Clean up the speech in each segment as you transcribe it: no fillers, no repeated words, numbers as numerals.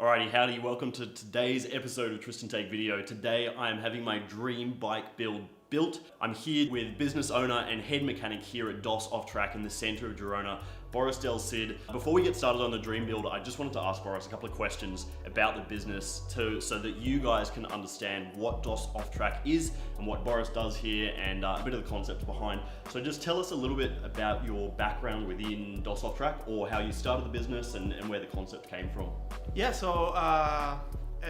Alrighty, howdy, welcome to today's episode of Tristan Take Video. Today I am having my dream bike build built. I'm here with business owner and head mechanic here at DOS Off Track in the center of Girona, Boris Del Cid. Before we get started on the dream build, I just wanted to ask Boris a couple of questions about the business so that you guys can understand what DOS Off Track is and what Boris does here and a bit of the concept behind. So just tell us a little bit about your background within DOS Off Track, or how you started the business and where the concept came from. Yeah, so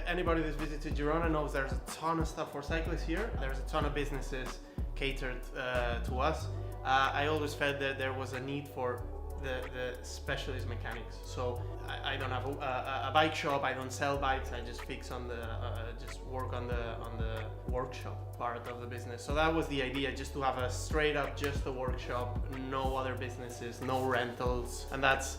anybody that's visited Girona knows there's a ton of stuff for cyclists here. There's a ton of businesses catered to us. I always felt that there was a need for the specialist mechanics. So I don't have a bike shop. I don't sell bikes. I just fix on the just work on the workshop part of the business. So that was the idea, just to have a straight up just a workshop, no other businesses, no rentals, and that's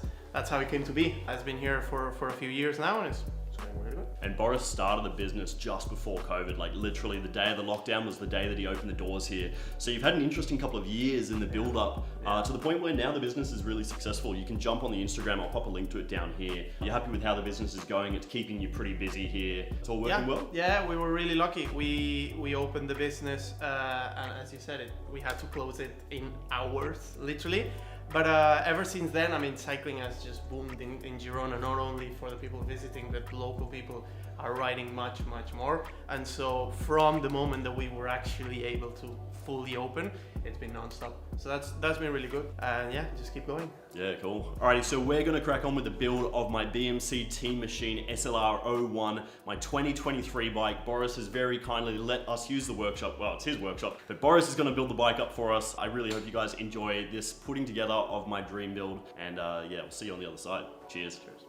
how it came to be. I've been here for a few years now, and it's going really good. And Boris started the business just before COVID, like literally the day of the lockdown was the day that he opened the doors here. So you've had an interesting couple of years in the build up to the point where now the business is really successful. You can jump on the Instagram, I'll pop a link to it down here. You're happy with how the business is going, it's keeping you pretty busy here. It's all working well? Yeah, we were really lucky. We opened the business and as you said, we had to close it in hours, literally. But ever since then, I mean, cycling has just boomed in Girona, not only for the people visiting, but local people are riding much more. And so from the moment that we were actually able to fully open, it's been non-stop. So that's been really good. And yeah, just keep going. Yeah, cool. Alrighty, so we're gonna crack on with the build of my BMC Teammachine SLR01, my 2023 bike. Boris has very kindly let us use the workshop. Well, it's his workshop, but Boris is gonna build the bike up for us. I really hope you guys enjoy this putting together of my dream build. And yeah, we'll see you on the other side. Cheers. Cheers.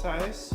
Size.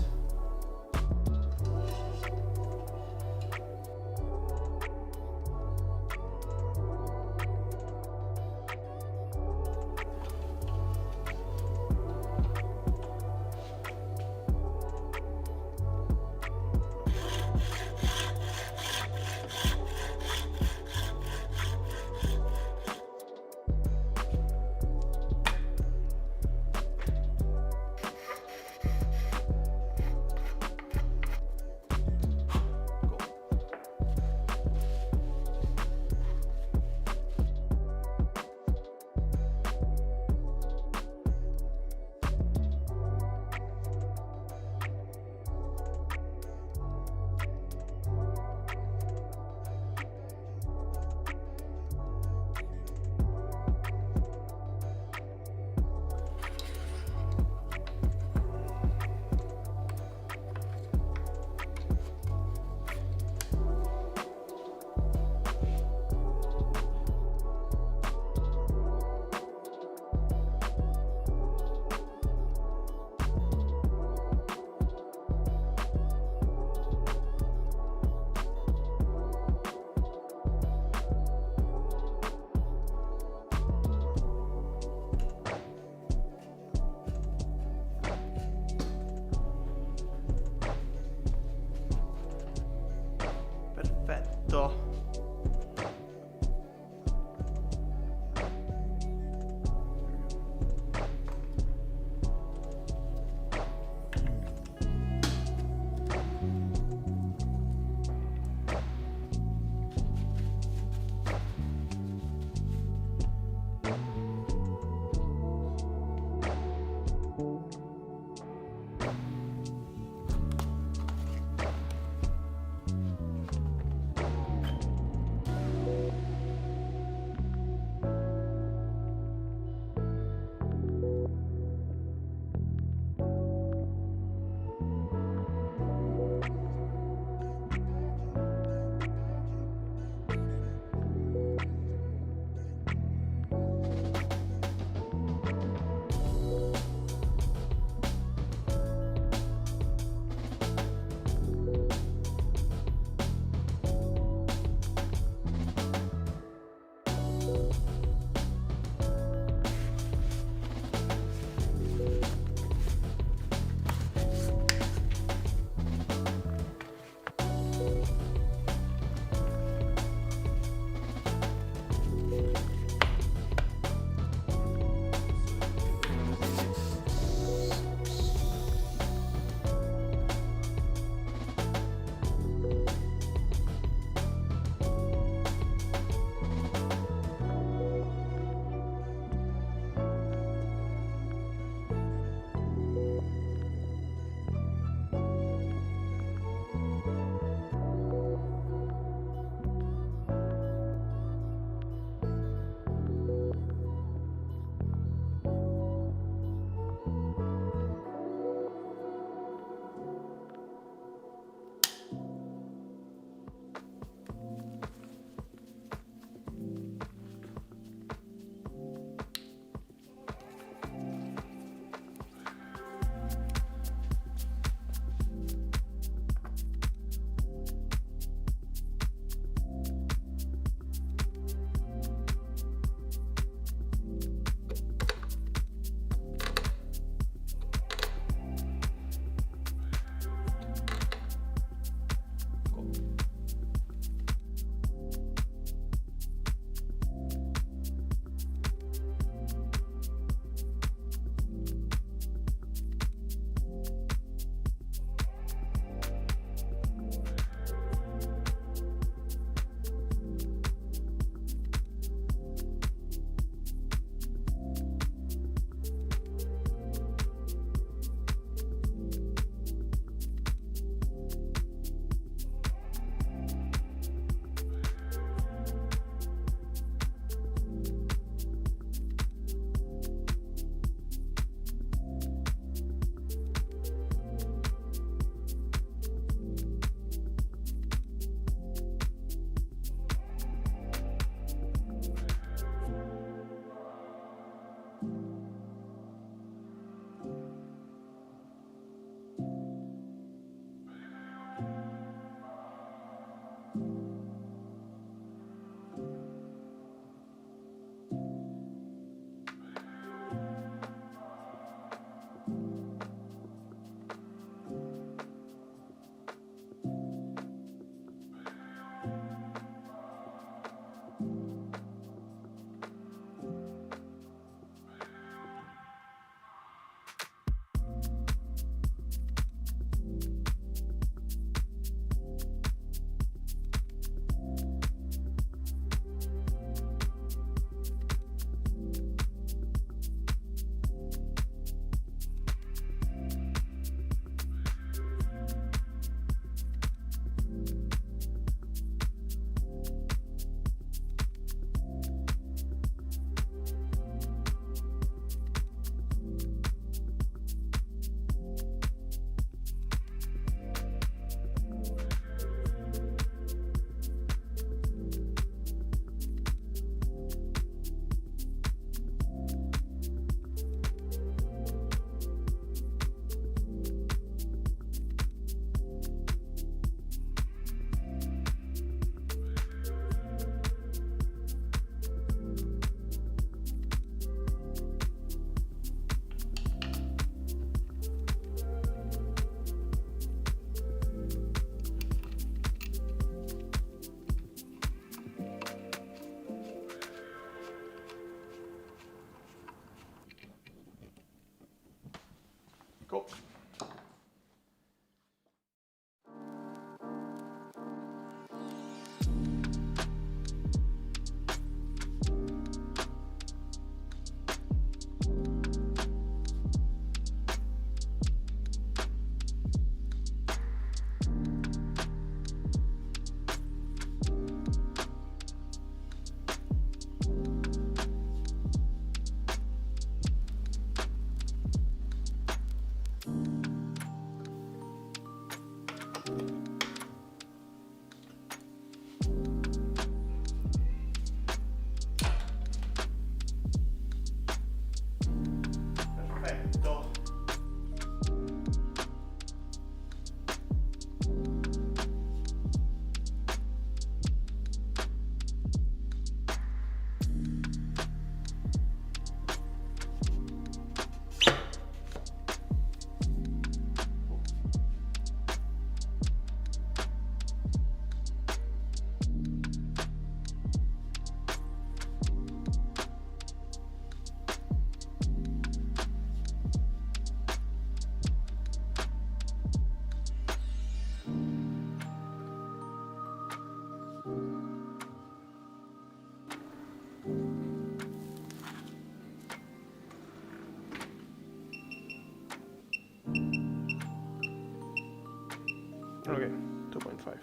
Okay, 2.5.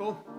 Cool.